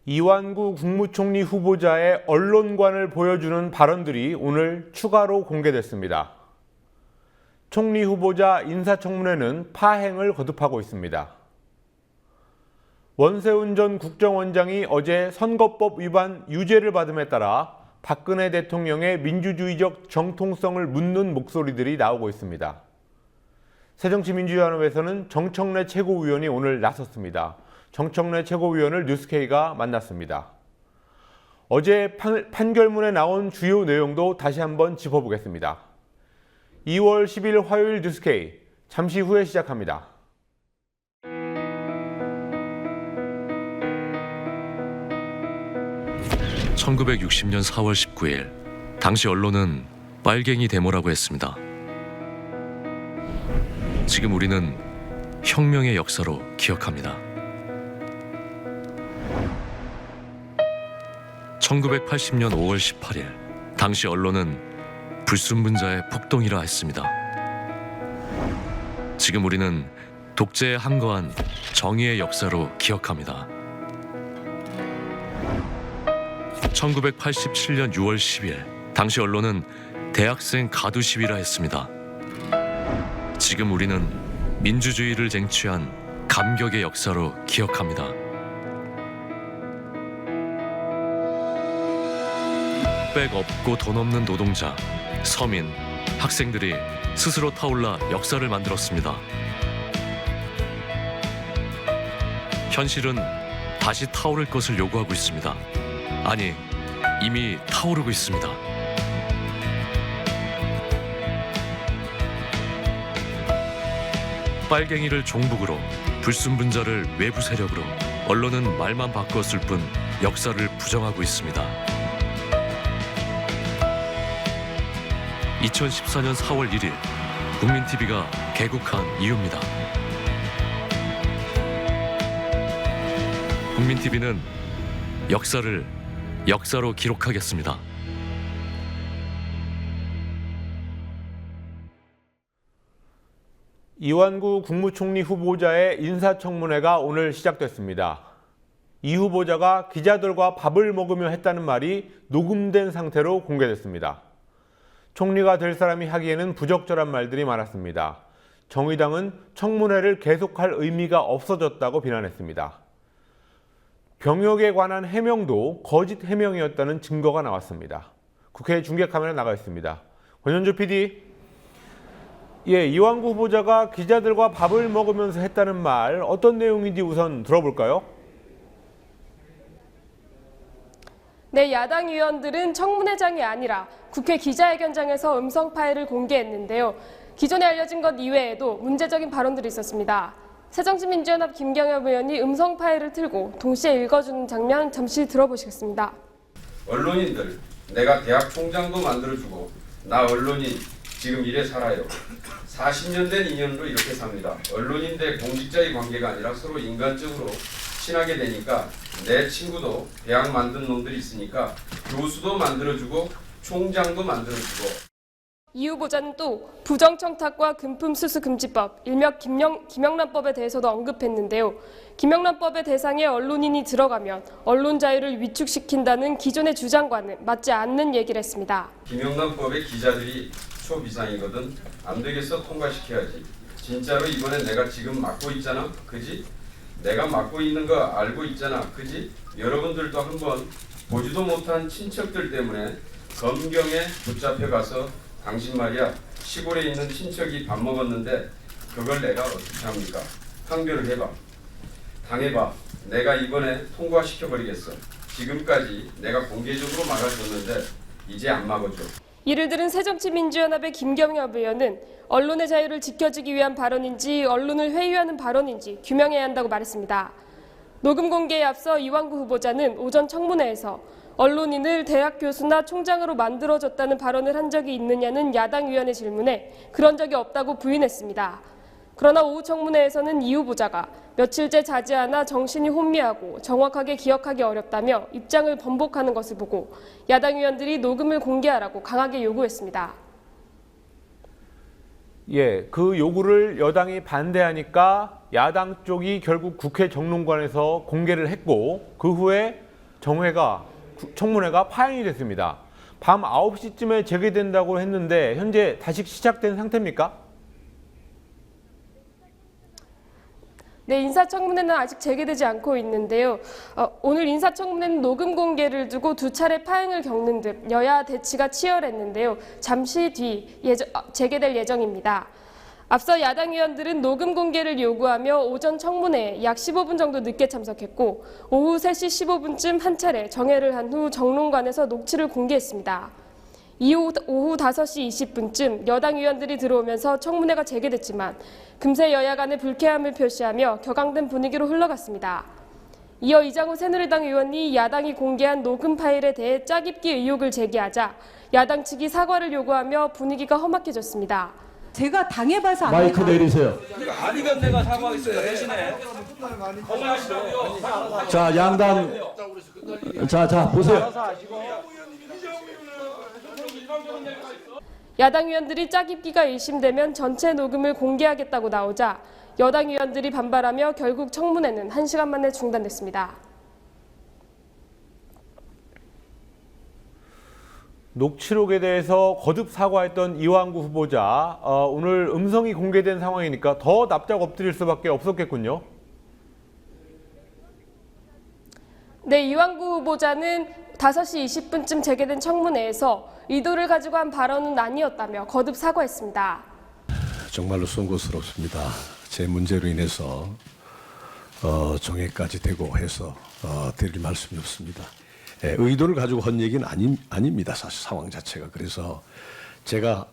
이완구 국무총리 후보자의 언론관을 보여주는 발언들이 오늘 추가로 공개됐습니다. 총리 후보자 인사청문회는 파행을 거듭하고 있습니다. 원세훈 전 국정원장이 어제 선거법 위반 유죄를 받음에 따라 박근혜 대통령의 민주주의적 정통성을 묻는 목소리들이 나오고 있습니다. 새정치민주연합에서는 정청래 최고위원이 오늘 나섰습니다. 정청래 최고위원을 뉴스K가 만났습니다. 어제 판결문에 나온 주요 내용도 다시 한번 짚어보겠습니다. 2월 10일 화요일 뉴스K, 잠시 후에 시작합니다. (1960년 4월 19일) 당시 언론은 빨갱이 데모라고 했습니다. 지금 우리는 혁명의 역사로 기억합니다. 1980년 5월 18일 당시 언론은 불순분자의 폭동이라 했습니다. 지금 우리는 독재에 항거한 정의의 역사로 기억합니다. 1987년 6월 10일 당시 언론은 대학생 가두 시위라 했습니다. 지금 우리는 민주주의를 쟁취한 감격의 역사로 기억합니다. 백 없고 돈 없는 노동자, 서민, 학생들이 스스로 타올라 역사를 만들었습니다. 현실은 다시 타오를 것을 요구하고 있습니다. 아니, 이미 타오르고 있습니다. 빨갱이를 종북으로, 불순분자를 외부 세력으로, 언론은 말만 바꿨을 뿐 역사를 부정하고 있습니다. 2014년 4월 1일 국민TV가 개국한 이유입니다. 국민TV는 역사를 역사로 기록하겠습니다. 이완구 국무총리 후보자의 인사청문회가 오늘 시작됐습니다. 이 후보자가 기자들과 밥을 먹으며 했다는 말이 녹음된 상태로 공개됐습니다. 총리가 될 사람이 하기에는 부적절한 말들이 많았습니다. 정의당은 청문회를 계속할 의미가 없어졌다고 비난했습니다. 병역에 관한 해명도 거짓 해명이었다는 증거가 나왔습니다. 국회 중계카메라 나가 있습니다. 권현주 PD. 이완구 후보자가 기자들과 밥을 먹으면서 했다는 말, 어떤 내용인지 우선 들어볼까요? 네, 야당 의원들은 청문회장이 아니라 국회 기자회견장에서 음성 파일을 공개했는데요. 기존에 알려진 것 이외에도 문제적인 발언들이 있었습니다. 새정치민주연합 김경엽 의원이 음성 파일을 틀고 동시에 읽어주는 장면 잠시 들어보시겠습니다. 언론인들, 내가 대학 총장도 만들어주고 나 언론인 지금 이래 살아요. 40년 된 인연으로 이렇게 삽니다. 언론인 대 공직자의 관계가 아니라 서로 인간적으로 친하게 되니까 내 친구도 대학 만든 놈들이 있으니까 교수도 만들어주고 총장도 만들어주고. 이 후보자는 또 부정청탁과 금품수수금지법, 일명 김영란법에 대해서도 언급했는데요. 김영란법의 대상에 언론인이 들어가면 언론 자유를 위축시킨다는 기존의 주장과는 맞지 않는 얘기를 했습니다. 김영란법에 기자들이 초비상이거든. 안 되겠어, 통과시켜야지. 진짜로 이번에 내가 지금 맡고 있잖아, 그지? 내가 맡고 있는 거 알고 있잖아, 그지? 여러분들도 한번 보지도 못한 친척들 때문에 검경에 붙잡혀가서 당신 말이야, 시골에 있는 친척이 밥 먹었는데 그걸 내가 어떻게 합니까? 항변을 해봐. 당해봐. 내가 이번에 통과시켜버리겠어. 지금까지 내가 공개적으로 막아줬는데 이제 안 막아줘. 이를 들은 새정치민주연합의 김경엽 의원은 언론의 자유를 지켜주기 위한 발언인지 언론을 회유하는 발언인지 규명해야 한다고 말했습니다. 녹음 공개에 앞서 이완구 후보자는 오전 청문회에서 언론인을 대학 교수나 총장으로 만들어줬다는 발언을 한 적이 있느냐는 야당 의원의 질문에 그런 적이 없다고 부인했습니다. 그러나 오후 청문회에서는 이 후보자가 며칠째 자지 않아 정신이 혼미하고 정확하게 기억하기 어렵다며 입장을 번복하는 것을 보고 야당 의원들이 녹음을 공개하라고 강하게 요구했습니다. 그 요구를 여당이 반대하니까 야당 쪽이 결국 국회 정론관에서 공개를 했고, 그 후에 청문회가 파행이 됐습니다. 밤 9시쯤에 재개된다고 했는데 현재 다시 시작된 상태입니까? 네, 인사청문회는 아직 재개되지 않고 있는데요. 오늘 인사청문회는 녹음 공개를 두고 두 차례 파행을 겪는 듯 여야 대치가 치열했는데요. 잠시 뒤 재개될 예정입니다. 앞서 야당 의원들은 녹음 공개를 요구하며 오전 청문회에 약 15분 정도 늦게 참석했고 오후 3시 15분쯤 한 차례 정회를 한 후 정론관에서 녹취를 공개했습니다. 이후 오후 5시 20분쯤 여당 의원들이 들어오면서 청문회가 재개됐지만 금세 여야 간의 불쾌함을 표시하며 격앙된 분위기로 흘러갔습니다. 이어 이장우 새누리당 의원이 야당이 공개한 녹음 파일에 대해 짜깁기 의혹을 제기하자 야당 측이 사과를 요구하며 분위기가 험악해졌습니다. 제가 당해봐서 안 마이크 내리세요. 아니면 내가 사과하겠습니다. 대신에 자, 양당. 자, 보세요. 야당 의원들이 짜깁기가 의심되면 전체 녹음을 공개하겠다고 나오자 여당 의원들이 반발하며 결국 청문회는 1시간 만에 중단됐습니다. 녹취록에 대해서 거듭 사과했던 이완구 후보자, 오늘 음성이 공개된 상황이니까 더 납작 엎드릴 수밖에 없었겠군요. 네, 이완구 후보자는 5시 20분쯤 재개된 청문회에서 의도를 가지고 한 발언은 아니었다며 거듭 사과했습니다. 정말로 송구스럽습니다. 제 문제로 인해서 정회까지 되고 해서 드릴 말씀이 없습니다. 의도를 가지고 한 얘기는 아닙니다. 사실 상황 자체가. 그래서 제가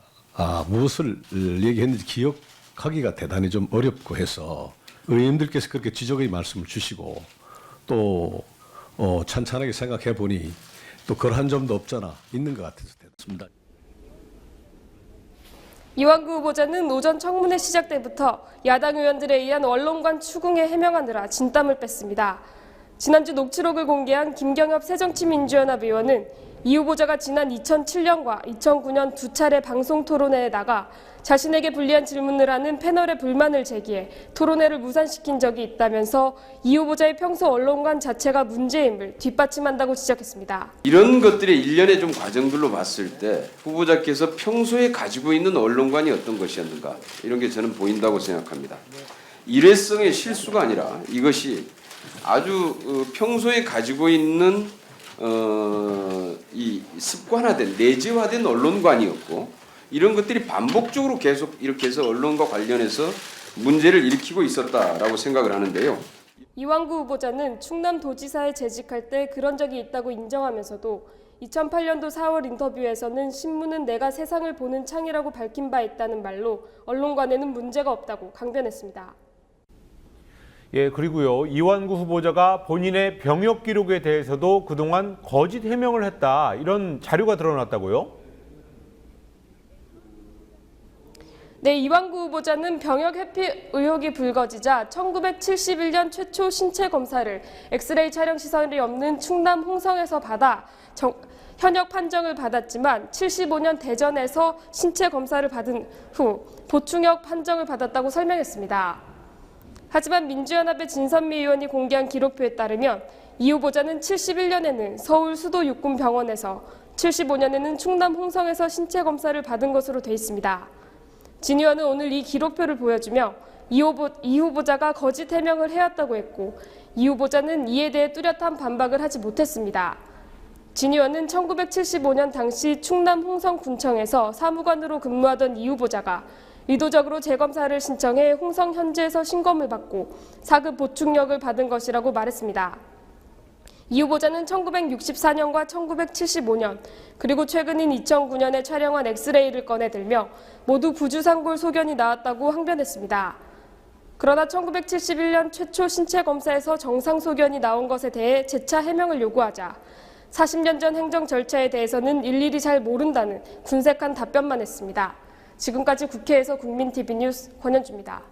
무엇을 얘기했는지 기억하기가 대단히 좀 어렵고 해서 의원님들께서 그렇게 지적의 말씀을 주시고 또 찬찬하게 생각해 보니 또 그러한 점도 없잖아 있는 것 같아서 됐습니다. 이완구 후보자는 오전 청문회 시작 때부터 야당 의원들에 의한 언론관 추궁에 해명하느라 진땀을 뺐습니다. 지난주 녹취록을 공개한 김경엽 새정치민주연합 의원은 이 후보자가 지난 2007년과 2009년 두 차례 방송 토론회에 나가 자신에게 불리한 질문을 하는 패널의 불만을 제기해 토론회를 무산시킨 적이 있다면서 이 후보자의 평소 언론관 자체가 문제임을 뒷받침한다고 지적했습니다. 이런 것들의 일련의 좀 과정들로 봤을 때 후보자께서 평소에 가지고 있는 언론관이 어떤 것이었는가 이런 게 저는 보인다고 생각합니다. 일회성의 실수가 아니라 이것이 아주 평소에 가지고 있는 이 습관화된 내재화된 언론관이었고 이런 것들이 반복적으로 계속 이렇게 해서 언론과 관련해서 문제를 일으키고 있었다라고 생각을 하는데요. 이완구 후보자는 충남도지사에 재직할 때 그런 적이 있다고 인정하면서도 2008년도 4월 인터뷰에서는 신문은 내가 세상을 보는 창이라고 밝힌 바 있다는 말로 언론관에는 문제가 없다고 강변했습니다. 예, 그리고요. 이완구 후보자가 본인의 병역 기록에 대해서도 그동안 거짓 해명을 했다. 이런 자료가 드러났다고요? 네, 이완구 후보자는 병역 회피 의혹이 불거지자 1971년 최초 신체 검사를 엑스레이 촬영 시설이 없는 충남 홍성에서 받아 현역 판정을 받았지만 75년 대전에서 신체 검사를 받은 후 보충역 판정을 받았다고 설명했습니다. 하지만 민주연합의 진선미 의원이 공개한 기록표에 따르면 이 후보자는 71년에는 서울 수도 육군병원에서 75년에는 충남 홍성에서 신체 검사를 받은 것으로 돼 있습니다. 진 의원은 오늘 이 기록표를 보여주며 이 후보자가 거짓 해명을 해왔다고 했고 이 후보자는 이에 대해 뚜렷한 반박을 하지 못했습니다. 진 의원은 1975년 당시 충남 홍성군청에서 사무관으로 근무하던 이 후보자가 의도적으로 재검사를 신청해 홍성 현지에서 신검을 받고 사급 보충력을 받은 것이라고 말했습니다. 이 후보자는 1964년과 1975년 그리고 최근인 2009년에 촬영한 엑스레이를 꺼내들며 모두 구주상골 소견이 나왔다고 항변했습니다. 그러나 1971년 최초 신체 검사에서 정상 소견이 나온 것에 대해 재차 해명을 요구하자 40년 전 행정 절차에 대해서는 일일이 잘 모른다는 군색한 답변만 했습니다. 지금까지 국회에서 국민TV 뉴스 권현주입니다.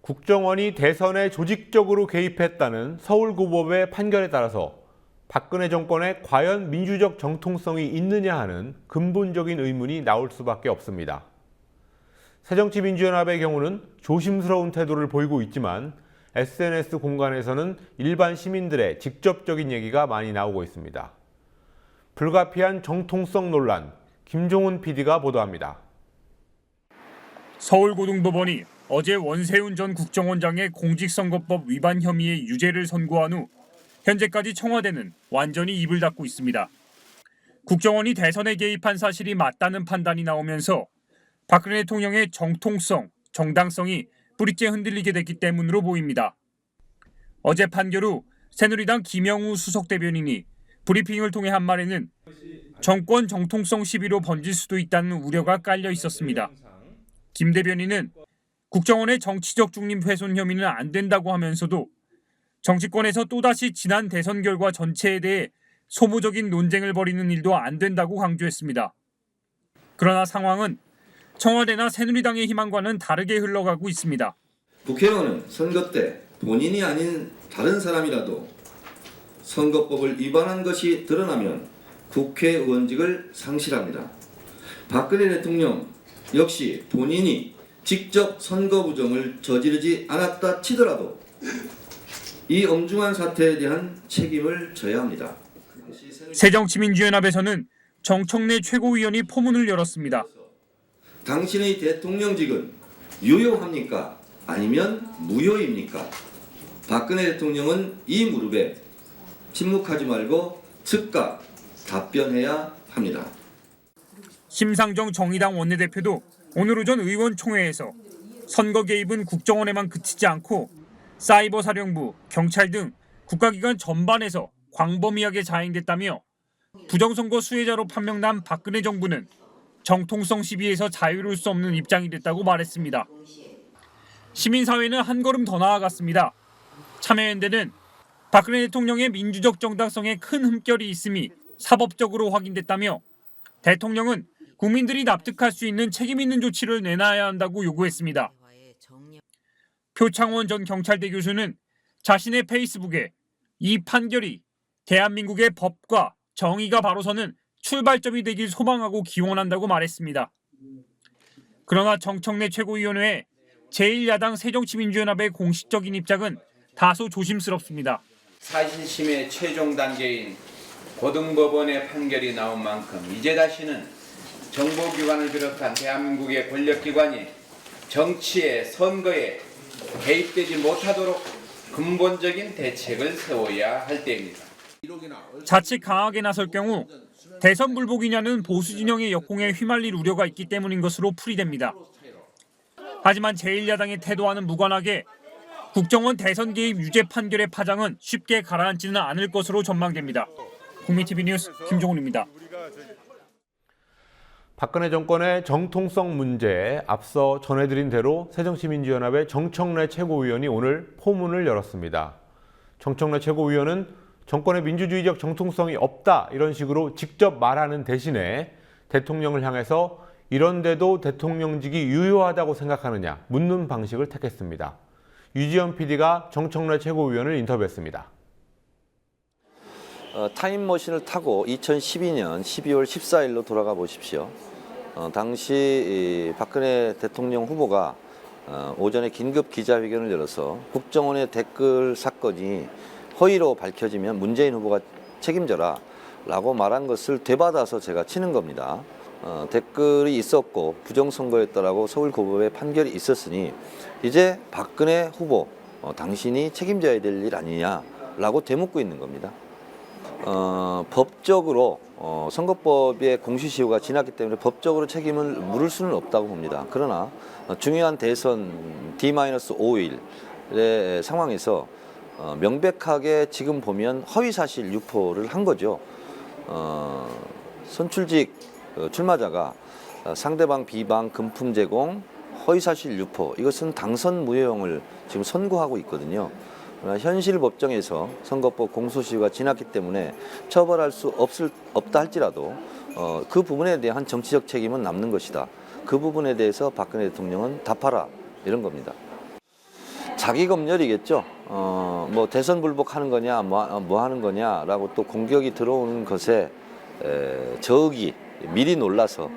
국정원이 대선에 조직적으로 개입했다는 서울고법의 판결에 따라서 박근혜 정권에 과연 민주적 정통성이 있느냐 하는 근본적인 의문이 나올 수밖에 없습니다. 새정치민주연합의 경우는 조심스러운 태도를 보이고 있지만 SNS 공간에서는 일반 시민들의 직접적인 얘기가 많이 나오고 있습니다. 불가피한 정통성 논란, 김종훈 PD가 보도합니다. 서울고등법원이 어제 원세훈 전 국정원장의 공직선거법 위반 혐의의 유죄를 선고한 후 현재까지 청와대는 완전히 입을 닫고 있습니다. 국정원이 대선에 개입한 사실이 맞다는 판단이 나오면서 박근혜 대통령의 정통성, 정당성이 뿌리째 흔들리게 됐기 때문으로 보입니다. 어제 판결 후 새누리당 김영우 수석대변인이 브리핑을 통해 한 말에는 정권 정통성 시비로 번질 수도 있다는 우려가 깔려 있었습니다. 김 대변인은 국정원의 정치적 중립 훼손 혐의는 안 된다고 하면서도 정치권에서 또다시 지난 대선 결과 전체에 대해 소모적인 논쟁을 벌이는 일도 안 된다고 강조했습니다. 그러나 상황은 청와대나 새누리당의 희망과는 다르게 흘러가고 있습니다. 국회의원은 선거 때 본인이 아닌 다른 사람이라도 선거법을 위반한 것이 드러나면 국회의원직을 상실합니다. 박근혜 대통령 역시 본인이 직접 선거 부정을 저지르지 않았다 치더라도 이 엄중한 사태에 대한 책임을 져야 합니다. 새정치민주연합에서는 정청래 최고위원이 포문을 열었습니다. 당신의 대통령직은 유효합니까? 아니면 무효입니까? 박근혜 대통령은 이 무릎에 침묵하지 말고 즉각 답변해야 합니다. 심상정 정의당 원내대표도 오늘 오전 의원총회에서 선거 개입은 국정원에만 그치지 않고 사이버 사령부, 경찰 등 국가기관 전반에서 광범위하게 자행됐다며 부정선거 수혜자로 판명난 박근혜 정부는 정통성 시비에서 자유로울 수 없는 입장이 됐다고 말했습니다. 시민사회는 한 걸음 더 나아갔습니다. 참여연대는 박근혜 대통령의 민주적 정당성에 큰 흠결이 있음이 사법적으로 확인됐다며 대통령은 국민들이 납득할 수 있는 책임 있는 조치를 내놔야 한다고 요구했습니다. 표창원 전 경찰대 교수는 자신의 페이스북에 이 판결이 대한민국의 법과 정의가 바로 서는 출발점이 되길 소망하고 기원한다고 말했습니다. 그러나 정청래 최고위원회의 제1야당 새정치민주연합의 공식적인 입장은 다소 조심스럽습니다. 사실심의 최종 단계인 고등법원의 판결이 나온 만큼 이제 다시는 정보기관을 비롯한 대한민국의 권력기관이 정치에 선거에 개입되지 못하도록 근본적인 대책을 세워야 할 때입니다. 자칫 강하게 나설 경우 대선 불복이냐는 보수 진영의 역공에 휘말릴 우려가 있기 때문인 것으로 풀이됩니다. 하지만 제1야당의 태도와는 무관하게 국정원 대선 개입 유죄 판결의 파장은 쉽게 가라앉지는 않을 것으로 전망됩니다. 국민TV 뉴스 김종훈입니다. 박근혜 정권의 정통성 문제에 앞서 전해드린 대로 새정치민주연합의 정청래 최고위원이 오늘 포문을 열었습니다. 정청래 최고위원은 정권의 민주주의적 정통성이 없다 이런 식으로 직접 말하는 대신에 대통령을 향해서 이런데도 대통령직이 유효하다고 생각하느냐 묻는 방식을 택했습니다. 유지연 PD가 정청래 최고위원을 인터뷰했습니다. 타임머신을 타고 2012년 12월 14일로 돌아가 보십시오. 당시 박근혜 대통령 후보가 오전에 긴급 기자회견을 열어서 국정원의 댓글 사건이 허위로 밝혀지면 문재인 후보가 책임져라 라고 말한 것을 되받아서 제가 치는 겁니다. 댓글이 있었고 부정선거였다라고 서울고법에 판결이 있었으니 이제 박근혜 후보 당신이 책임져야 될 일 아니냐라고 되묻고 있는 겁니다. 법적으로 선거법의 공시시효가 지났기 때문에 법적으로 책임을 물을 수는 없다고 봅니다. 그러나 중요한 대선 D-5일의 상황에서 명백하게 지금 보면 허위사실 유포를 한 거죠. 선출직 출마자가 상대방 비방, 금품 제공, 허위사실 유포 이것은 당선 무효형을 지금 선고하고 있거든요. 그러나 현실 법정에서 선거법 공소시효가 지났기 때문에 처벌할 수 없다 할지라도 그 부분에 대한 정치적 책임은 남는 것이다. 그 부분에 대해서 박근혜 대통령은 답하라 이런 겁니다. 자기 검열이겠죠. 뭐 대선 불복하는 거냐, 뭐 하는 거냐라고 또 공격이 들어오는 것에 저기 미리 놀라서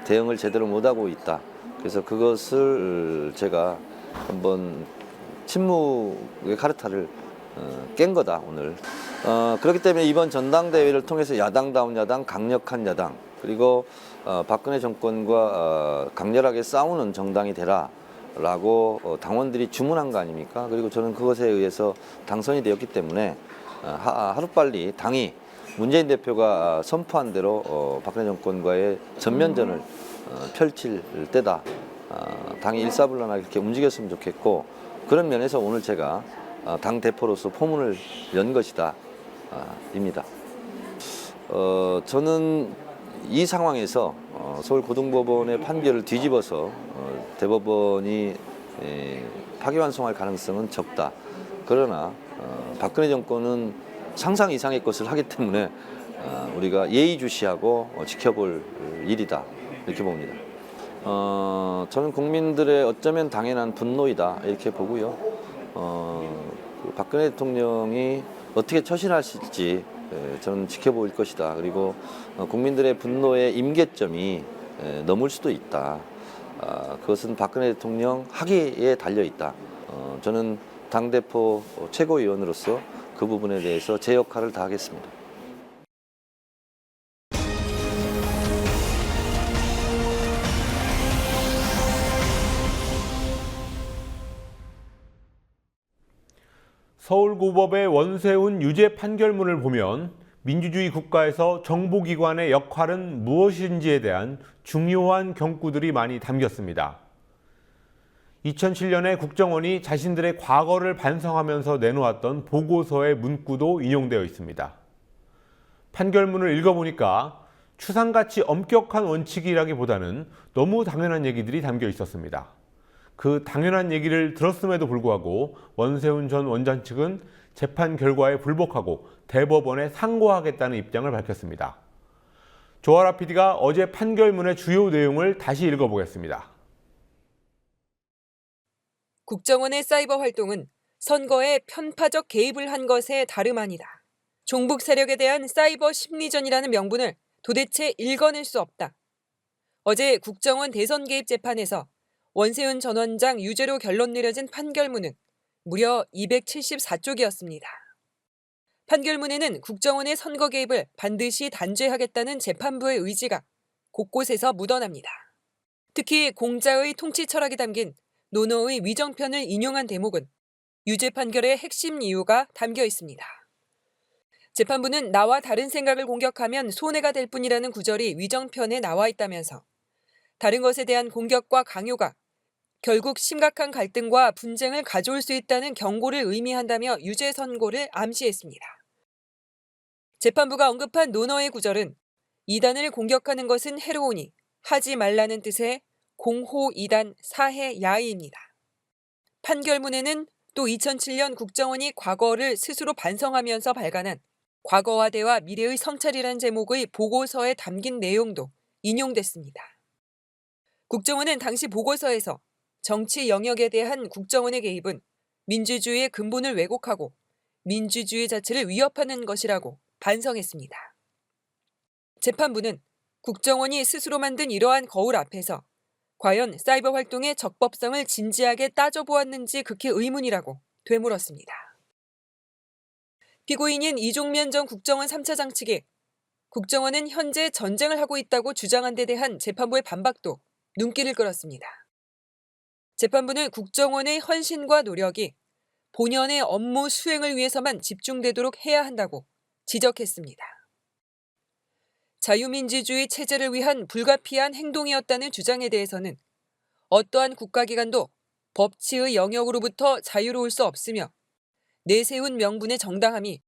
대응을 제대로 못하고 있다. 그래서 그것을 제가 한번 침묵의 카르타를 깬 거다 오늘. 그렇기 때문에 이번 전당대회를 통해서 야당다운 야당, 강력한 야당, 그리고 박근혜 정권과 강렬하게 싸우는 정당이 되라라고 당원들이 주문한 거 아닙니까? 그리고 저는 그것에 의해서 당선이 되었기 때문에 하루빨리 당이 문재인 대표가 선포한 대로 박근혜 정권과의 전면전을 펼칠 때다. 당이 일사불란하게 이렇게 움직였으면 좋겠고, 그런 면에서 오늘 제가 당 대표로서 포문을 연 것이다 입니다. 저는 이 상황에서 서울고등법원의 판결을 뒤집어서 대법원이 파기환송할 가능성은 적다. 그러나 박근혜 정권은 상상 이상의 것을 하기 때문에 우리가 예의주시하고 지켜볼 일이다 이렇게 봅니다. 저는 국민들의 어쩌면 당연한 분노이다 이렇게 보고요. 박근혜 대통령이 어떻게 처신하실지 저는 지켜볼 것이다. 그리고 국민들의 분노의 임계점이 넘을 수도 있다. 그것은 박근혜 대통령 학위에 달려 있다. 저는 당대표 최고위원으로서 그 부분에 대해서 제 역할을 다하겠습니다. 서울고법의 원세훈 유죄 판결문을 보면 민주주의 국가에서 정보기관의 역할은 무엇인지에 대한 중요한 경구들이 많이 담겼습니다. 2007년에 국정원이 자신들의 과거를 반성하면서 내놓았던 보고서의 문구도 인용되어 있습니다. 판결문을 읽어보니까 추상같이 엄격한 원칙이라기보다는 너무 당연한 얘기들이 담겨 있었습니다. 그 당연한 얘기를 들었음에도 불구하고 원세훈 전 원장 측은 재판 결과에 불복하고 대법원에 상고하겠다는 입장을 밝혔습니다. 조아라 PD가 어제 판결문의 주요 내용을 다시 읽어보겠습니다. 국정원의 사이버 활동은 선거에 편파적 개입을 한 것에 다름 아니다. 종북 세력에 대한 사이버 심리전이라는 명분을 도대체 읽어낼 수 없다. 어제 국정원 대선 개입 재판에서 원세훈 전 원장 유죄로 결론 내려진 판결문은 무려 274쪽이었습니다. 판결문에는 국정원의 선거 개입을 반드시 단죄하겠다는 재판부의 의지가 곳곳에서 묻어납니다. 특히 공자의 통치 철학이 담긴 논어의 위정편을 인용한 대목은 유죄 판결의 핵심 이유가 담겨 있습니다. 재판부는 나와 다른 생각을 공격하면 손해가 될 뿐이라는 구절이 위정편에 나와 있다면서 다른 것에 대한 공격과 강요가 결국 심각한 갈등과 분쟁을 가져올 수 있다는 경고를 의미한다며 유죄 선고를 암시했습니다. 재판부가 언급한 논어의 구절은 이단을 공격하는 것은 해로우니 하지 말라는 뜻의 공호 이단 사해 야의입니다. 판결문에는 또 2007년 국정원이 과거를 스스로 반성하면서 발간한 과거화대와 미래의 성찰이라는 제목의 보고서에 담긴 내용도 인용됐습니다. 국정원은 당시 보고서에서 정치 영역에 대한 국정원의 개입은 민주주의의 근본을 왜곡하고 민주주의 자체를 위협하는 것이라고 반성했습니다. 재판부는 국정원이 스스로 만든 이러한 거울 앞에서 과연 사이버 활동의 적법성을 진지하게 따져보았는지 극히 의문이라고 되물었습니다. 피고인인 이종면 전 국정원 3차장 측이 국정원은 현재 전쟁을 하고 있다고 주장한 데 대한 재판부의 반박도 눈길을 끌었습니다. 재판부는 국정원의 헌신과 노력이 본연의 업무 수행을 위해서만 집중되도록 해야 한다고 지적했습니다. 자유민주주의 체제를 위한 불가피한 행동이었다는 주장에 대해서는 어떠한 국가기관도 법치의 영역으로부터 자유로울 수 없으며 내세운 명분의 정당함이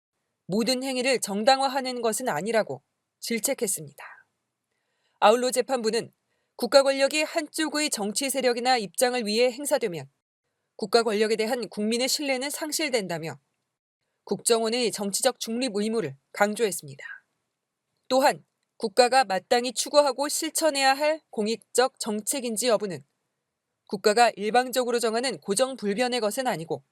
모든 행위를 정당화하는 것은 아니라고 질책했습니다. 아울러 재판부는 국가 권력이 한쪽의 정치 세력이나 입장을 위해 행사되면 국가 권력에 대한 국민의 신뢰는 상실된다며 국정원의 정치적 중립 의무를 강조했습니다. 또한 국가가 마땅히 추구하고 실천해야 할 공익적 정책인지 여부는 국가가 일방적으로 정하는 고정불변의 것은 아니고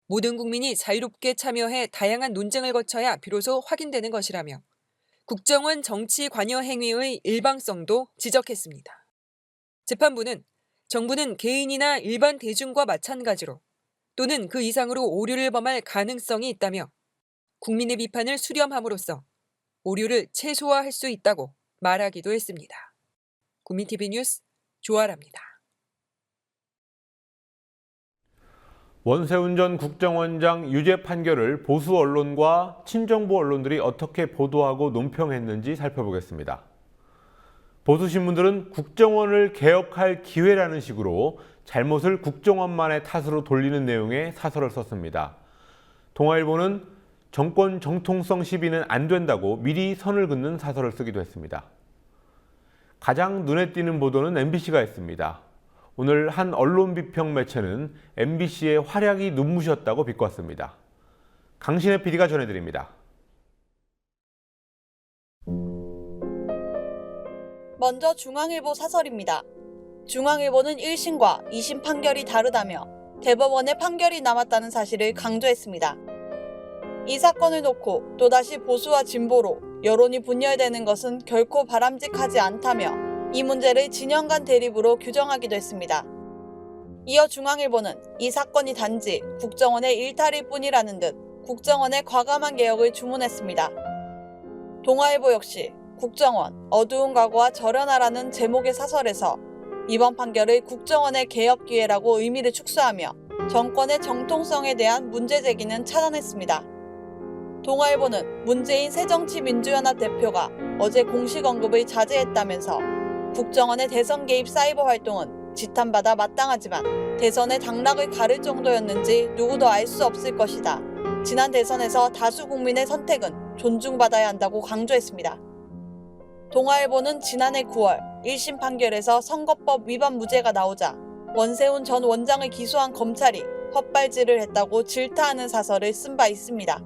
모든 국민이 자유롭게 참여해 다양한 논쟁을 거쳐야 비로소 확인되는 것이라며 국정원 정치 관여 행위의 일방성도 지적했습니다. 재판부는 정부는 개인이나 일반 대중과 마찬가지로 또는 그 이상으로 오류를 범할 가능성이 있다며 국민의 비판을 수렴함으로써 오류를 최소화할 수 있다고 말하기도 했습니다. 국민TV 뉴스 조아라입니다. 원세훈 전 국정원장 유죄 판결을 보수 언론과 친정부 언론들이 어떻게 보도하고 논평했는지 살펴보겠습니다. 보수 신문들은 국정원을 개혁할 기회라는 식으로 잘못을 국정원만의 탓으로 돌리는 내용의 사설을 썼습니다. 동아일보는 정권 정통성 시비는 안 된다고 미리 선을 긋는 사설을 쓰기도 했습니다. 가장 눈에 띄는 보도는 MBC가 했습니다. 오늘 한 언론 비평 매체는 MBC의 활약이 눈부셨다고 비꼬았습니다. 강신혜 PD가 전해드립니다. 먼저 중앙일보 사설입니다. 중앙일보는 1심과 2심 판결이 다르다며 대법원의 판결이 남았다는 사실을 강조했습니다. 이 사건을 놓고 또다시 보수와 진보로 여론이 분열되는 것은 결코 바람직하지 않다며 이 문제를 진영 간 대립으로 규정하기도 했습니다. 이어 중앙일보는 이 사건이 단지 국정원의 일탈일 뿐이라는 듯 국정원의 과감한 개혁을 주문했습니다. 동아일보 역시 국정원, 어두운 과거와 절연하라는 제목의 사설에서 이번 판결을 국정원의 개혁 기회라고 의미를 축소하며 정권의 정통성에 대한 문제 제기는 차단했습니다. 동아일보는 문재인 새정치민주연합 대표가 어제 공식 언급을 자제했다면서 국정원의 대선 개입 사이버 활동은 지탄받아 마땅하지만 대선의 당락을 가를 정도였는지 누구도 알 수 없을 것이다. 지난 대선에서 다수 국민의 선택은 존중받아야 한다고 강조했습니다. 동아일보는 지난해 9월 1심 판결에서 선거법 위반 무죄가 나오자 원세훈 전 원장을 기소한 검찰이 헛발질을 했다고 질타하는 사설을 쓴 바 있습니다.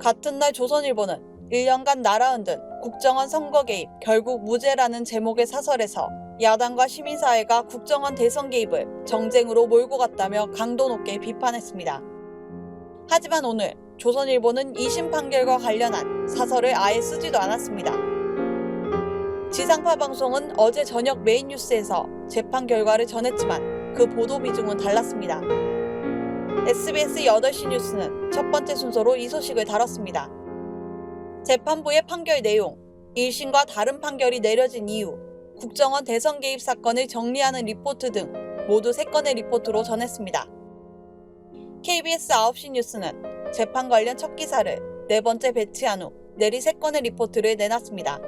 같은 날 조선일보는 1년간 나라 흔든 국정원 선거 개입 결국 무죄라는 제목의 사설에서 야당과 시민사회가 국정원 대선 개입을 정쟁으로 몰고 갔다며 강도 높게 비판했습니다. 하지만 오늘 조선일보는 2심 판결과 관련한 사설을 아예 쓰지도 않았습니다. 지상파 방송은 어제 저녁 메인 뉴스에서 재판 결과를 전했지만 그 보도 비중은 달랐습니다. SBS 8시 뉴스는 첫 번째 순서로 이 소식을 다뤘습니다. 재판부의 판결 내용, 1심과 다른 판결이 내려진 이유, 국정원 대선 개입 사건을 정리하는 리포트 등 모두 3건의 리포트로 전했습니다. KBS 9시 뉴스는 재판 관련 첫 기사를 4번째 배치한 후 내리 3건의 리포트를 내놨습니다.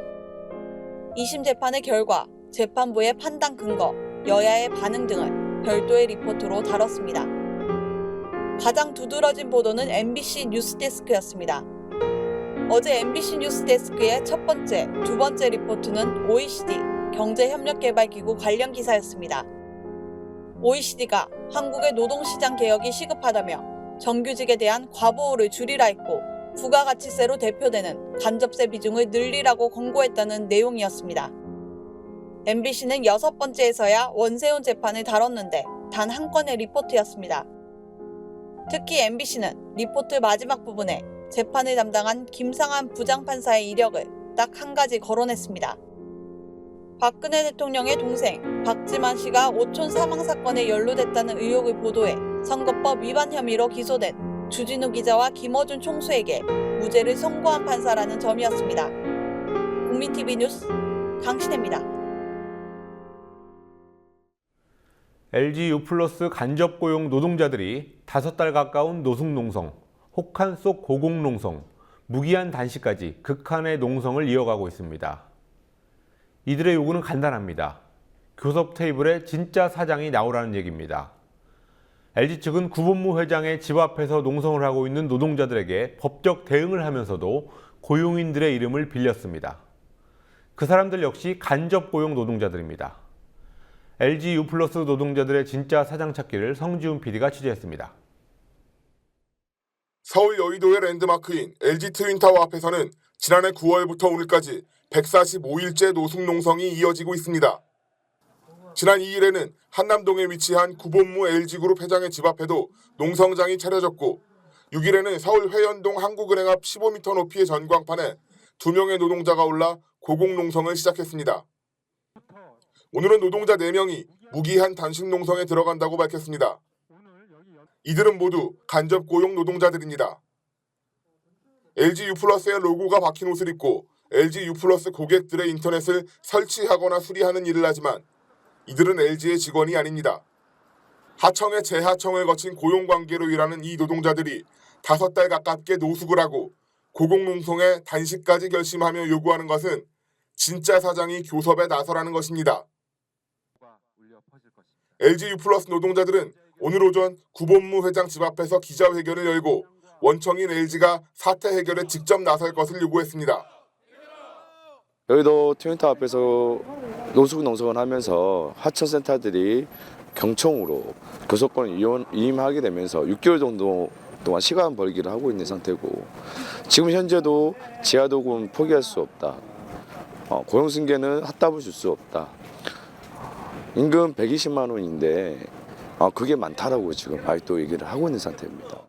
2심 재판의 결과, 재판부의 판단 근거, 여야의 반응 등을 별도의 리포트로 다뤘습니다. 가장 두드러진 보도는 MBC 뉴스데스크였습니다. 어제 MBC 뉴스데스크의 첫 번째, 두 번째 리포트는 OECD 경제협력개발기구 관련 기사였습니다. OECD가 한국의 노동시장 개혁이 시급하다며 정규직에 대한 과보호를 줄이라 했고 부가가치세로 대표되는 간접세 비중을 늘리라고 권고했다는 내용이었습니다. MBC는 6번째에서야 원세훈 재판을 다뤘는데 단 한 건의 리포트였습니다. 특히 MBC는 리포트 마지막 부분에 재판을 담당한 김상한 부장판사의 이력을 딱 한 가지 거론했습니다. 박근혜 대통령의 동생 박지만 씨가 오촌 사망 사건에 연루됐다는 의혹을 보도해 선거법 위반 혐의로 기소된 주진우 기자와 김어준 총수에게 무죄를 선고한 판사라는 점이었습니다. 국민TV 뉴스 강신혜입니다. LG U+ 간접 고용 노동자들이 5달 가까운 노숙농성, 혹한 속 고공농성, 무기한 단식까지 극한의 농성을 이어가고 있습니다. 이들의 요구는 간단합니다. 교섭 테이블에 진짜 사장이 나오라는 얘기입니다. LG 측은 구본무 회장의 집 앞에서 농성을 하고 있는 노동자들에게 법적 대응을 하면서도 고용인들의 이름을 빌렸습니다. 그 사람들 역시 간접 고용 노동자들입니다. LG U+ 노동자들의 진짜 사장 찾기를 성지훈 PD가 취재했습니다. 서울 여의도의 랜드마크인 LG 트윈타워 앞에서는 지난해 9월부터 오늘까지 145일째 노숙농성이 이어지고 있습니다. 지난 2일에는 한남동에 위치한 구본무 LG그룹 회장의 집 앞에도 농성장이 차려졌고 6일에는 서울 회연동 한국은행 앞 15m 높이의 전광판에 2명의 노동자가 올라 고공농성을 시작했습니다. 오늘은 노동자 4명이 무기한 단식 농성에 들어간다고 밝혔습니다. 이들은 모두 간접 고용 노동자들입니다. LG U+의 로고가 박힌 옷을 입고 LG U+ 고객들의 인터넷을 설치하거나 수리하는 일을 하지만 이들은 LG의 직원이 아닙니다. 하청의 재하청을 거친 고용관계로 일하는 이 노동자들이 5달 가깝게 노숙을 하고 고공농성에 단식까지 결심하며 요구하는 것은 진짜 사장이 교섭에 나서라는 것입니다. LG U+ 노동자들은 오늘 오전 구본무 회장 집 앞에서 기자회견을 열고 원청인 LG가 사태 해결에 직접 나설 것을 요구했습니다. 여의도 트윈타워 앞에서 노숙 농성을 하면서 하청센터들이 경총으로 교섭권을 위임하게 되면서 6개월 정도 동안 시간 벌기를 하고 있는 상태고, 지금 현재도 지하도금 포기할 수 없다. 고용승계는 핫답을 줄 수 없다. 임금 120만 원인데 그게 많다라고 지금 아직도 얘기를 하고 있는 상태입니다.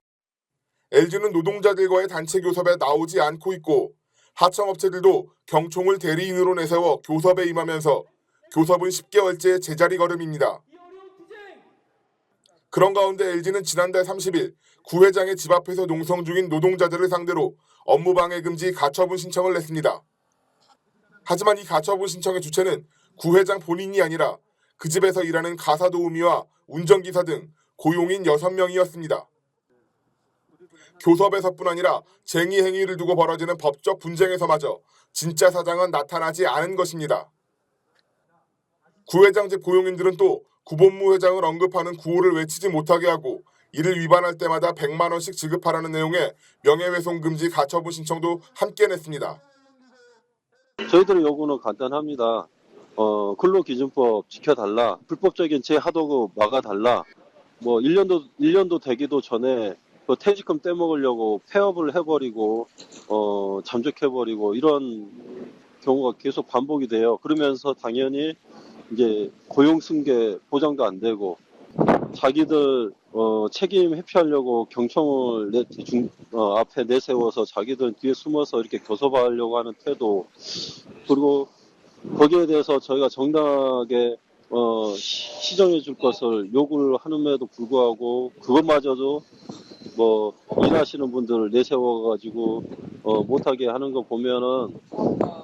LG는 노동자들과의 단체 교섭에 나오지 않고 있고 하청업체들도 경총을 대리인으로 내세워 교섭에 임하면서 교섭은 10개월째 제자리 걸음입니다. 그런 가운데 LG는 지난달 30일 구 회장의 집 앞에서 농성 중인 노동자들을 상대로 업무방해 금지 가처분 신청을 냈습니다. 하지만 이 가처분 신청의 주체는 구 회장 본인이 아니라 그 집에서 일하는 가사도우미와 운전기사 등 고용인 6명이었습니다. 교섭에서뿐 아니라 쟁의 행위를 두고 벌어지는 법적 분쟁에서마저 진짜 사장은 나타나지 않은 것입니다. 구 회장 집 고용인들은 또 구본무 회장을 언급하는 구호를 외치지 못하게 하고 이를 위반할 때마다 100만 원씩 지급하라는 내용의 명예훼손 금지 가처분 신청도 함께 냈습니다. 저희들의 요구는 간단합니다. 근로기준법 지켜달라. 불법적인 재하도급 막아달라. 1년도 되기도 전에 퇴직금 떼먹으려고 폐업을 해버리고 잠적해버리고 이런 경우가 계속 반복이 돼요. 그러면서 당연히 이제 고용승계 보장도 안 되고 자기들 책임 회피하려고 경총을 앞에 내세워서 자기들 뒤에 숨어서 이렇게 교섭하려고 하는 태도, 그리고 거기에 대해서 저희가 정당하게 시정해 줄 것을 요구를 하는데도 불구하고 그것마저도 일하시는 분들을 내세워가지고 못하게 하는 거 보면은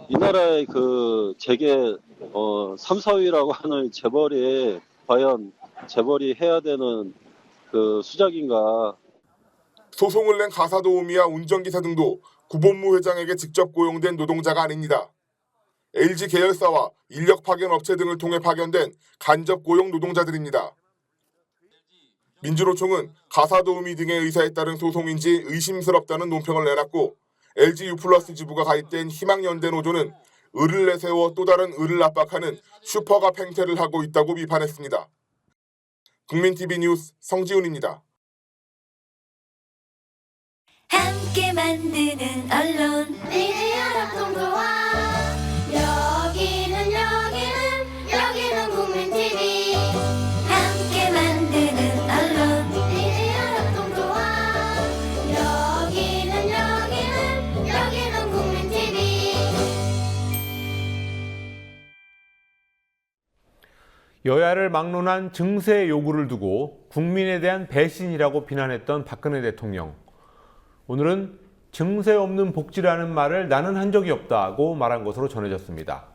이 나라의 그 재계 3, 4위라고 하는 재벌이 과연 재벌이 해야 되는 그 수작인가. 소송을 낸 가사도우미와 운전기사 등도 구본무 회장에게 직접 고용된 노동자가 아닙니다. LG 계열사와 인력 파견 업체 등을 통해 파견된 간접 고용 노동자들입니다. 민주노총은 가사도우미 등의 의사에 따른 소송인지 의심스럽다는 논평을 내놨고, LG U+ 지부가 가입된 희망연대 노조는 을을 내세워 또 다른 을을 압박하는 슈퍼갑 행태를 하고 있다고 비판했습니다. 국민TV 뉴스 성지훈입니다. 함께 만드는 언론 미디어 동조와 여기는 국민TV. 함께 만드는 언론 미디어 동조와 여기는 국민TV. 여야를 막론한 증세 요구를 두고 국민에 대한 배신이라고 비난했던 박근혜 대통령. 오늘은 증세 없는 복지라는 말을 나는 한 적이 없다고 말한 것으로 전해졌습니다.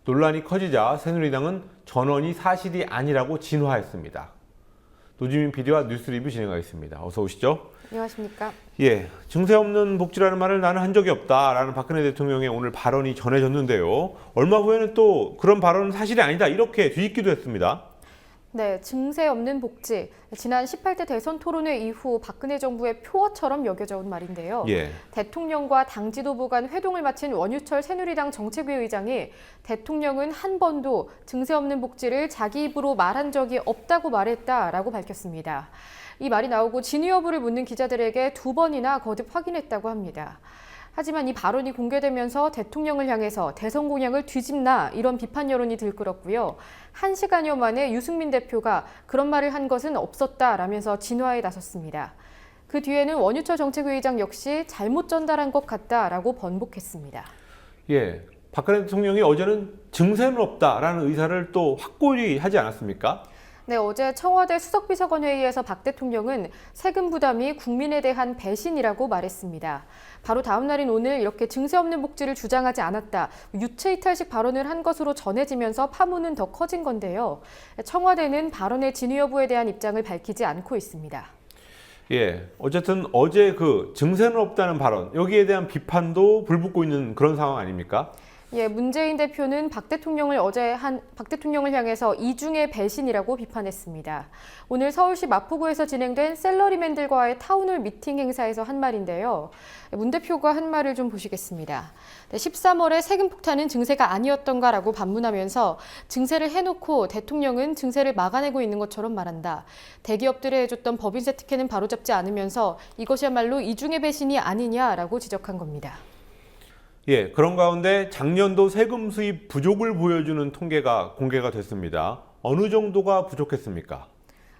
논란이 커지자 새누리당은 전원이 사실이 아니라고 진화했습니다. 노지민 PD와 뉴스 리뷰 진행하겠습니다. 어서 오시죠. 안녕하십니까. 예, 증세 없는 복지라는 말을 나는 한 적이 없다라는 박근혜 대통령의 오늘 발언이 전해졌는데요. 얼마 후에는 또 그런 발언은 사실이 아니다 이렇게 뒤집기도 했습니다. 네, 증세 없는 복지. 지난 18대 대선 토론회 이후 박근혜 정부의 표어처럼 여겨져 온 말인데요. 예. 대통령과 당 지도부 간 회동을 마친 원유철 새누리당 정책위 의장이 대통령은 한 번도 증세 없는 복지를 자기 입으로 말한 적이 없다고 말했다라고 밝혔습니다. 이 말이 나오고 진위 여부를 묻는 기자들에게 2번이나 거듭 확인했다고 합니다. 하지만 이 발언이 공개되면서 대통령을 향해서 대선 공약을 뒤집나 이런 비판 여론이 들끓었고요. 1시간여 만에 유승민 대표가 그런 말을 한 것은 없었다라면서 진화에 나섰습니다. 그 뒤에는 원유철 정책위의장 역시 잘못 전달한 것 같다라고 번복했습니다. 예, 박근혜 대통령이 어제는 증세는 없다라는 의사를 또 확고히 하지 않았습니까? 네, 어제 청와대 수석비서관회의에서 박 대통령은 세금 부담이 국민에 대한 배신이라고 말했습니다. 바로 다음 날인 오늘 이렇게 증세 없는 복지를 주장하지 않았다, 유체이탈식 발언을 한 것으로 전해지면서 파문은 더 커진 건데요. 청와대는 발언의 진위 여부에 대한 입장을 밝히지 않고 있습니다. 예, 어쨌든 어제 그 증세는 없다는 발언, 여기에 대한 비판도 불붙고 있는 그런 상황 아닙니까? 예, 문재인 대표는 박 대통령을 박 대통령을 향해서 이중의 배신이라고 비판했습니다. 오늘 서울시 마포구에서 진행된 셀러리맨들과의 타운홀 미팅 행사에서 한 말인데요. 문 대표가 한 말을 좀 보시겠습니다. 13월에 세금 폭탄은 증세가 아니었던가라고 반문하면서 증세를 해놓고 대통령은 증세를 막아내고 있는 것처럼 말한다. 대기업들에 해줬던 법인세 특혜는 바로잡지 않으면서 이것이야말로 이중의 배신이 아니냐라고 지적한 겁니다. 예, 그런 가운데 작년도 세금 수입 부족을 보여주는 통계가 공개가 됐습니다. 어느 정도가 부족했습니까?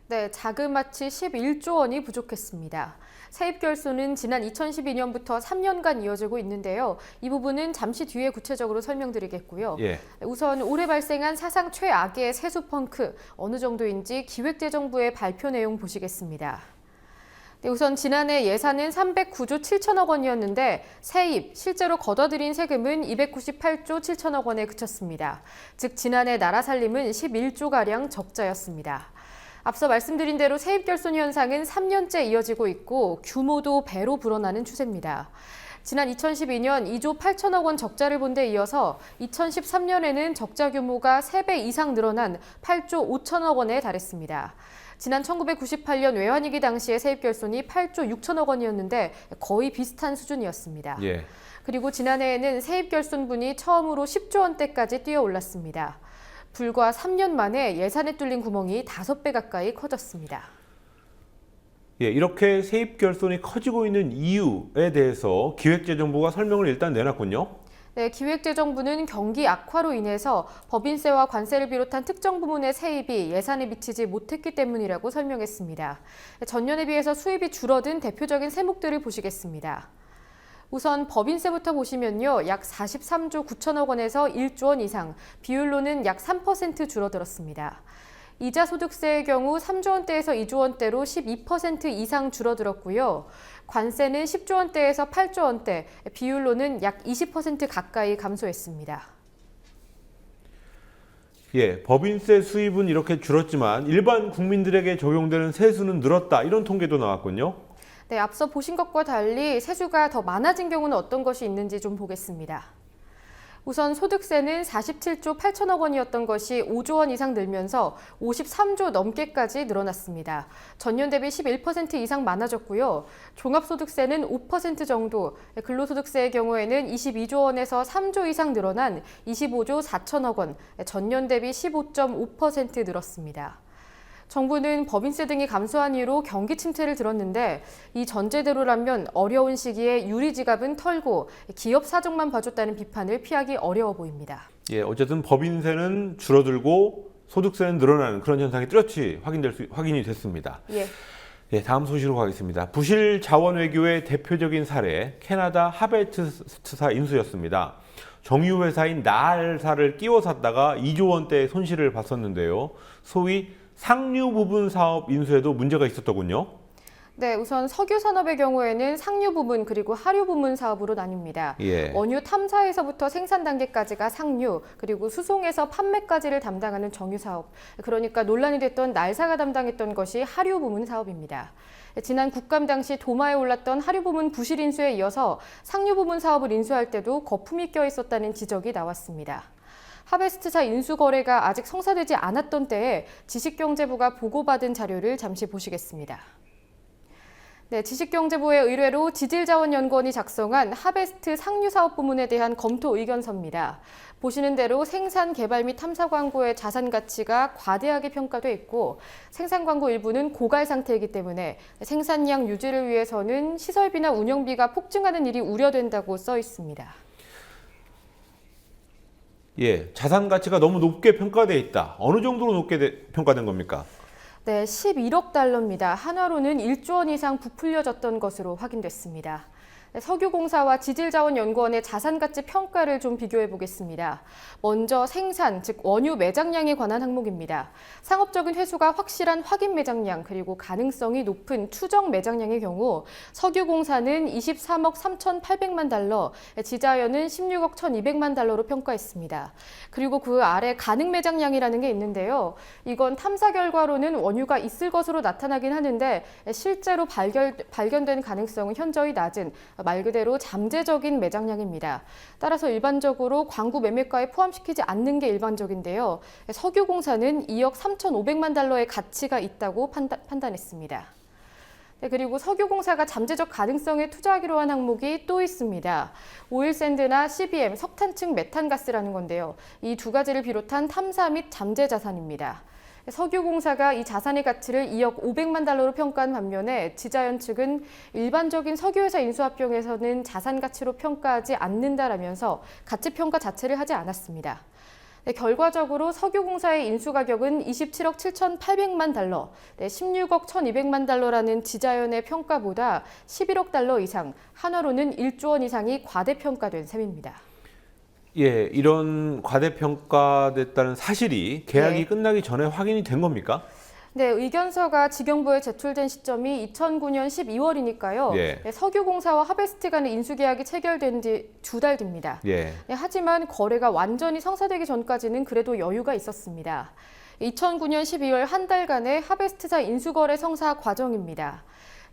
네, 자그마치 11조 원이 부족했습니다. 세입 결손은 지난 2012년부터 3년간 이어지고 있는데요. 이 부분은 잠시 뒤에 구체적으로 설명드리겠고요. 예. 우선 올해 발생한 사상 최악의 세수 펑크, 어느 정도인지 기획재정부의 발표 내용 보시겠습니다. 네, 우선 지난해 예산은 309조 7천억 원이었는데 세입, 실제로 걷어들인 세금은 298조 7천억 원에 그쳤습니다. 즉 지난해 나라 살림은 11조가량 적자였습니다. 앞서 말씀드린 대로 세입 결손 현상은 3년째 이어지고 있고 규모도 배로 불어나는 추세입니다. 지난 2012년 2조 8천억 원 적자를 본 데 이어서 2013년에는 적자 규모가 3배 이상 늘어난 8조 5천억 원에 달했습니다. 지난 1998년 외환위기 당시의 세입 결손이 8조 6천억 원이었는데 거의 비슷한 수준이었습니다. 예. 그리고 지난해에는 세입 결손분이 처음으로 10조 원대까지 뛰어올랐습니다. 불과 3년 만에 예산에 뚫린 구멍이 5배 가까이 커졌습니다. 예, 이렇게 세입 결손이 커지고 있는 이유에 대해서 기획재정부가 설명을 일단 내놨군요. 네, 기획재정부는 경기 악화로 인해서 법인세와 관세를 비롯한 특정 부문의 세입이 예산에 미치지 못했기 때문이라고 설명했습니다. 전년에 비해서 수입이 줄어든 대표적인 세목들을 보시겠습니다. 우선 법인세부터 보시면요. 약 43조 9천억 원에서 1조 원 이상, 비율로는 약 3% 줄어들었습니다. 이자 소득세의 경우 3조 원대에서 2조 원대로 12% 이상 줄어들었고요. 관세는 10조 원대에서 8조 원대, 비율로는 약 20% 가까이 감소했습니다. 예, 법인세 수입은 이렇게 줄었지만 일반 국민들에게 적용되는 세수는 늘었다, 이런 통계도 나왔군요. 네, 앞서 보신 것과 달리 세수가 더 많아진 경우는 어떤 것이 있는지 좀 보겠습니다. 우선 소득세는 47조 8천억 원이었던 것이 5조 원 이상 늘면서 53조 넘게까지 늘어났습니다. 전년 대비 11% 이상 많아졌고요. 종합소득세는 5% 정도, 근로소득세의 경우에는 22조 원에서 3조 이상 늘어난 25조 4천억 원, 전년 대비 15.5% 늘었습니다. 정부는 법인세 등이 감소한 이유로 경기 침체를 들었는데 이 전제대로라면 어려운 시기에 유리지갑은 털고 기업 사정만 봐줬다는 비판을 피하기 어려워 보입니다. 예, 어쨌든 법인세는 줄어들고 소득세는 늘어나는 그런 현상이 뚜렷이 확인이 됐습니다. 예. 예, 다음 소식으로 가겠습니다. 부실 자원 외교의 대표적인 사례, 캐나다 하베스트사 인수였습니다. 정유 회사인 나알사를 끼워 샀다가 2조 원대의 손실을 봤었는데요. 소위 상류 부분 사업 인수에도 문제가 있었더군요. 네, 우선 석유 산업의 경우에는 상류 부문 그리고 하류 부문 사업으로 나뉩니다. 예. 원유 탐사에서부터 생산 단계까지가 상류, 그리고 수송에서 판매까지를 담당하는 정유 사업. 그러니까 논란이 됐던 날사가 담당했던 것이 하류 부문 사업입니다. 지난 국감 당시 도마에 올랐던 하류 부문 부실 인수에 이어서 상류 부문 사업을 인수할 때도 거품이 껴 있었다는 지적이 나왔습니다. 하베스트사 인수 거래가 아직 성사되지 않았던 때에 지식경제부가 보고받은 자료를 잠시 보시겠습니다. 네, 지식경제부의 의뢰로 지질자원연구원이 작성한 하베스트 상류사업 부문에 대한 검토 의견서입니다. 보시는 대로 생산, 개발 및 탐사 광고의 자산 가치가 과대하게 평가돼 있고 생산 광고 일부는 고갈 상태이기 때문에 생산량 유지를 위해서는 시설비나 운영비가 폭증하는 일이 우려된다고 써 있습니다. 예, 자산 가치가 너무 높게 평가돼 있다. 어느 정도로 높게 평가된 겁니까? 네, 11억 달러입니다. 한화로는 1조 원 이상 부풀려졌던 것으로 확인됐습니다. 석유공사와 지질자원연구원의 자산가치 평가를 좀 비교해 보겠습니다. 먼저 생산, 즉 원유 매장량에 관한 항목입니다. 상업적인 회수가 확실한 확인 매장량, 그리고 가능성이 높은 추정 매장량의 경우 석유공사는 23억 3,800만 달러, 지자연은 16억 1,200만 달러로 평가했습니다. 그리고 그 아래 가능 매장량이라는 게 있는데요. 이건 탐사 결과로는 원유가 있을 것으로 나타나긴 하는데 실제로 발견된 가능성은 현저히 낮은 말 그대로 잠재적인 매장량입니다. 따라서 일반적으로 광구 매매가에 포함시키지 않는 게 일반적인데요. 석유공사는 2억 3,500만 달러의 가치가 있다고 판단했습니다. 그리고 석유공사가 잠재적 가능성에 투자하기로 한 항목이 또 있습니다. 오일샌드나 CBM, 석탄층 메탄가스라는 건데요. 이 두 가지를 비롯한 탐사 및 잠재 자산입니다. 석유공사가 이 자산의 가치를 2억 500만 달러로 평가한 반면에 지자연 측은 일반적인 석유회사 인수합병에서는 자산 가치로 평가하지 않는다라면서 가치 평가 자체를 하지 않았습니다. 결과적으로 석유공사의 인수가격은 27억 7,800만 달러, 16억 1,200만 달러라는 지자연의 평가보다 11억 달러 이상, 한화로는 1조 원 이상이 과대평가된 셈입니다. 예, 이런 과대평가됐다는 사실이 계약이 끝나기 전에 확인이 된 겁니까? 네, 의견서가 지경부에 제출된 시점이 2009년 12월이니까요. 예. 석유공사와 하베스트 간의 인수계약이 체결된 뒤 2달 뒤입니다. 예. 하지만 거래가 완전히 성사되기 전까지는 그래도 여유가 있었습니다. 2009년 12월 한 달간의 하베스트사 인수거래 성사 과정입니다.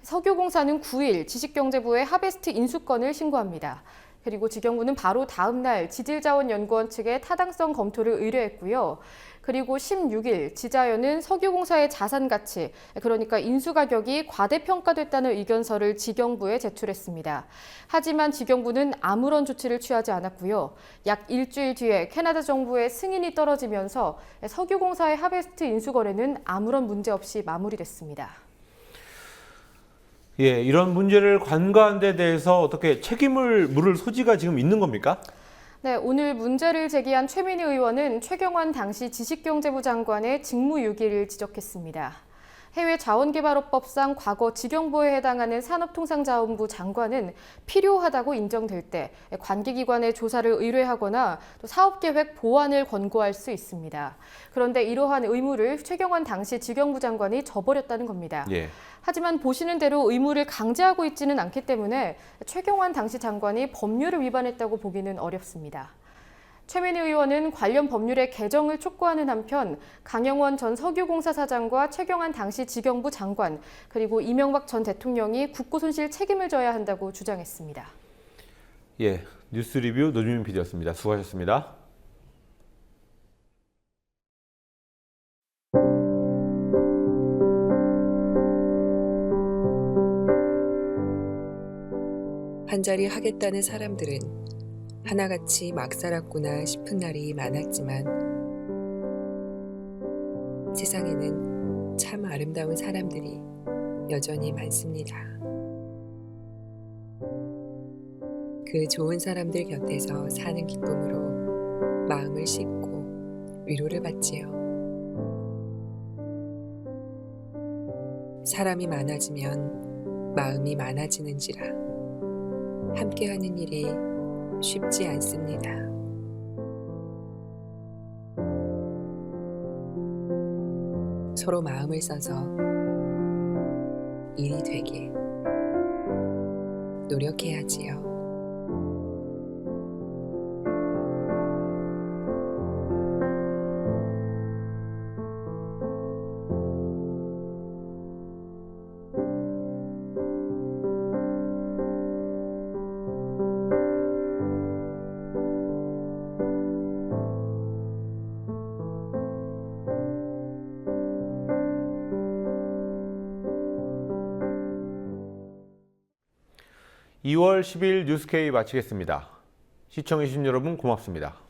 석유공사는 9일 지식경제부에 하베스트 인수건을 신고합니다. 그리고 지경부는 바로 다음 날 지질자원연구원 측에 타당성 검토를 의뢰했고요. 그리고 16일 지자연은 석유공사의 자산 가치, 그러니까 인수가격이 과대평가됐다는 의견서를 지경부에 제출했습니다. 하지만 지경부는 아무런 조치를 취하지 않았고요. 약 일주일 뒤에 캐나다 정부의 승인이 떨어지면서 석유공사의 하베스트 인수거래는 아무런 문제 없이 마무리됐습니다. 예, 이런 문제를 관가한 데 대해서 어떻게 책임을 물을 소지가 지금 있는 겁니까? 네, 오늘 문제를 제기한 최민희 의원은 최경환 당시 지식경제부 장관의 직무유기를 지적했습니다. 해외자원개발업법상 과거 지경부에 해당하는 산업통상자원부 장관은 필요하다고 인정될 때 관계기관에 조사를 의뢰하거나 또 사업계획 보완을 권고할 수 있습니다. 그런데 이러한 의무를 최경환 당시 지경부 장관이 저버렸다는 겁니다. 예. 하지만 보시는 대로 의무를 강제하고 있지는 않기 때문에 최경환 당시 장관이 법률을 위반했다고 보기는 어렵습니다. 최민희 의원은 관련 법률의 개정을 촉구하는 한편 강영원 전 석유공사 사장과 최경환 당시 지경부 장관 그리고 이명박 전 대통령이 국고손실 책임을 져야 한다고 주장했습니다. 예, 뉴스 리뷰 노주민 PD였습니다. 수고하셨습니다. 한자리 하겠다는 사람들은 하나같이 막 살았구나 싶은 날이 많았지만 세상에는 참 아름다운 사람들이 여전히 많습니다. 그 좋은 사람들 곁에서 사는 기쁨으로 마음을 씻고 위로를 받지요. 사람이 많아지면 마음이 많아지는지라 함께하는 일이 쉽지 않습니다. 서로 마음을 써서 일이 되게 노력해야지요. (2월 10일) 뉴스K 마치겠습니다. 시청해주신 여러분 고맙습니다.